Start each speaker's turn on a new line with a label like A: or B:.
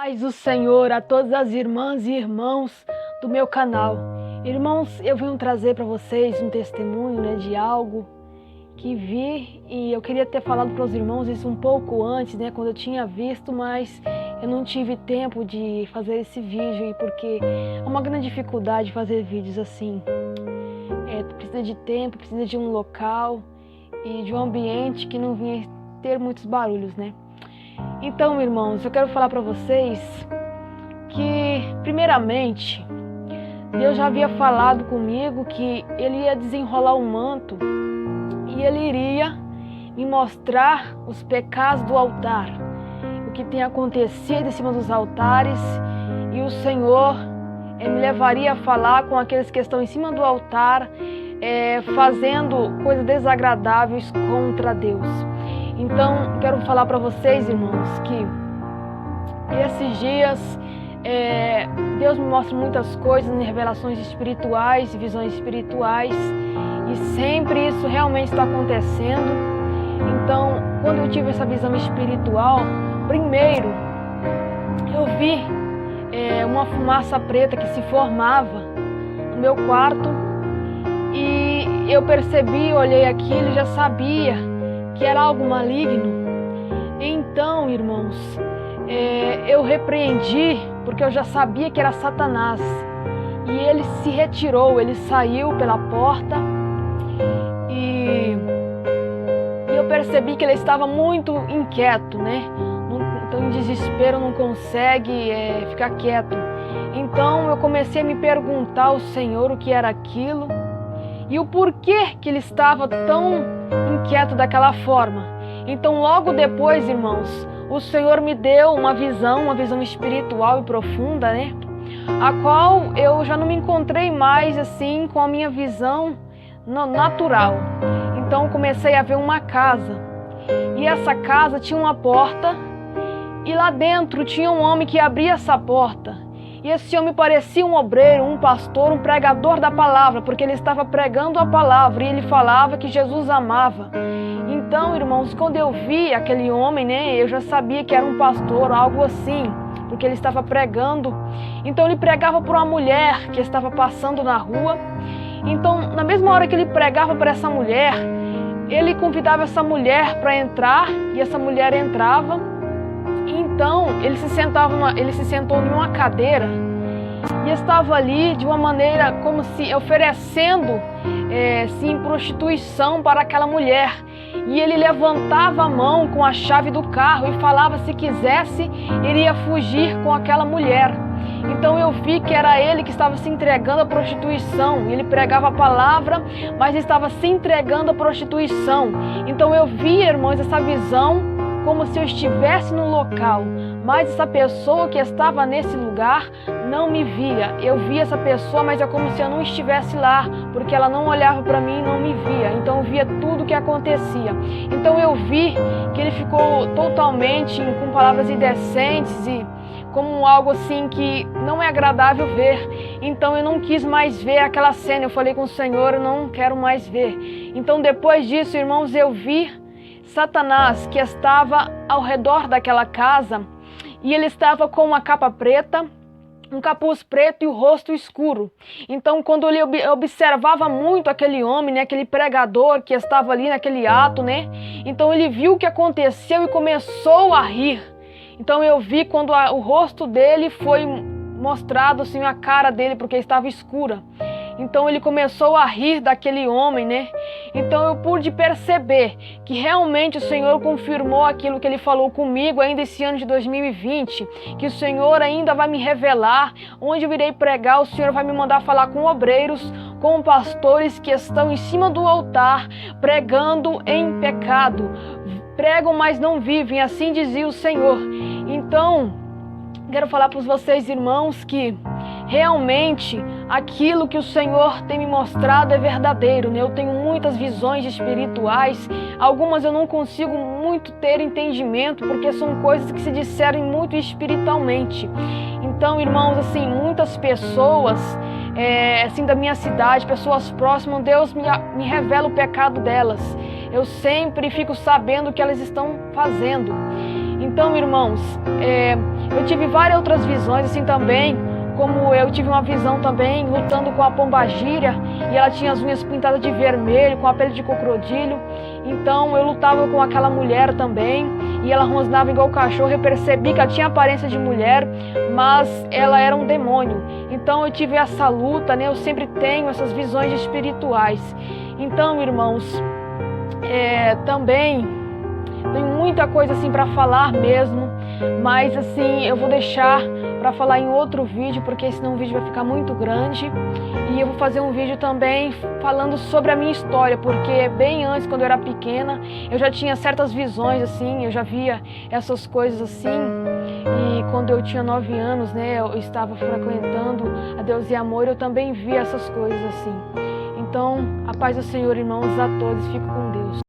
A: Paz do Senhor a todas as irmãs e irmãos do meu canal. Irmãos, eu venho trazer para vocês um testemunho, de algo que vi, e eu queria ter falado para os irmãos isso um pouco antes, quando eu tinha visto, mas eu não tive tempo de fazer esse vídeo, porque é uma grande dificuldade fazer vídeos assim. Precisa de tempo, precisa de um local e de um ambiente que não venha ter muitos barulhos, Então, irmãos, eu quero falar para vocês que, primeiramente, Deus já havia falado comigo que Ele ia desenrolar o manto e Ele iria me mostrar os pecados do altar, o que tem acontecido em cima dos altares, e o Senhor me levaria a falar com aqueles que estão em cima do altar, fazendo coisas desagradáveis contra Deus. Então, quero falar para vocês, irmãos, que esses dias Deus me mostra muitas coisas em revelações espirituais, visões espirituais, e sempre isso realmente está acontecendo. Então, quando eu tive essa visão espiritual, primeiro eu vi uma fumaça preta que se formava no meu quarto, e eu percebi, olhei aquilo e já sabia que era algo maligno. Então, irmãos, eu repreendi, porque eu já sabia que era Satanás, e ele se retirou, ele saiu pela porta, e eu percebi que ele estava muito inquieto, Então, em desespero, não consegue ficar quieto. Então, eu comecei a me perguntar ao Senhor o que era aquilo e o porquê que ele estava tão inquieto daquela forma. Então, logo depois, irmãos, o Senhor me deu uma visão espiritual e profunda, a qual eu já não me encontrei mais assim com a minha visão natural. Então, comecei a ver uma casa, e essa casa tinha uma porta, e lá dentro tinha um homem que abria essa porta. E esse homem parecia um obreiro, um pastor, um pregador da palavra, porque ele estava pregando a palavra e ele falava que Jesus amava. Então, irmãos, quando eu vi aquele homem, eu já sabia que era um pastor, algo assim, porque ele estava pregando. Então, ele pregava para uma mulher que estava passando na rua. Então, na mesma hora que ele pregava para essa mulher, ele convidava essa mulher para entrar, e essa mulher entrava. Então, ele se sentou em uma cadeira e estava ali de uma maneira como se oferecendo prostituição para aquela mulher. E ele levantava a mão com a chave do carro e falava, se quisesse, iria fugir com aquela mulher. Então eu vi que era ele que estava se entregando à prostituição. Ele pregava a palavra, mas estava se entregando à prostituição. Então eu vi, irmãos, essa visão como se eu estivesse no local, mas essa pessoa que estava nesse lugar não me via. Eu via essa pessoa, mas é como se eu não estivesse lá, porque ela não olhava para mim e não me via. Então eu via tudo o que acontecia. Então eu vi que ele ficou totalmente com palavras indecentes e como algo assim que não é agradável ver. Então eu não quis mais ver aquela cena. Eu falei com o Senhor, eu não quero mais ver. Então depois disso, irmãos, eu vi Satanás que estava ao redor daquela casa, e ele estava com uma capa preta, um capuz preto e o rosto escuro. Então, quando ele observava muito aquele homem, aquele pregador que estava ali naquele ato, então ele viu o que aconteceu e começou a rir. Então eu vi quando o rosto dele foi mostrado, assim, a cara dele, porque estava escura. Então ele começou a rir daquele homem, Então eu pude perceber que realmente o Senhor confirmou aquilo que Ele falou comigo ainda esse ano de 2020, que o Senhor ainda vai me revelar onde eu irei pregar. O Senhor vai me mandar falar com obreiros, com pastores que estão em cima do altar, pregando em pecado. Pregam, mas não vivem, assim dizia o Senhor. Então, quero falar para vocês, irmãos, que realmente aquilo que o Senhor tem me mostrado é verdadeiro, Eu tenho muitas visões espirituais, algumas eu não consigo muito ter entendimento, porque são coisas que se discernem muito espiritualmente. Então, irmãos, assim, muitas pessoas, assim, da minha cidade, pessoas próximas, Deus me revela o pecado delas. Eu sempre fico sabendo o que elas estão fazendo. Então, irmãos, Eu tive várias outras visões assim também, como eu tive uma visão também lutando com a pombagira e ela tinha as unhas pintadas de vermelho, com a pele de crocodilo. Então eu lutava com aquela mulher também e ela rosnava igual cachorro. Eu percebi que ela tinha aparência de mulher, mas ela era um demônio. Então eu tive essa luta, né? Eu sempre tenho essas visões espirituais. Então, irmãos, também tenho muita coisa assim para falar mesmo, mas assim eu vou deixar para falar em outro vídeo, porque senão o vídeo vai ficar muito grande. E eu vou fazer um vídeo também falando sobre a minha história, porque bem antes, quando eu era pequena, eu já tinha certas visões assim, eu já via essas coisas assim. E quando eu tinha 9 anos, né, eu estava frequentando a Deus e Amor, eu também via essas coisas assim. Então, a paz do Senhor, irmãos, a todos. Fico com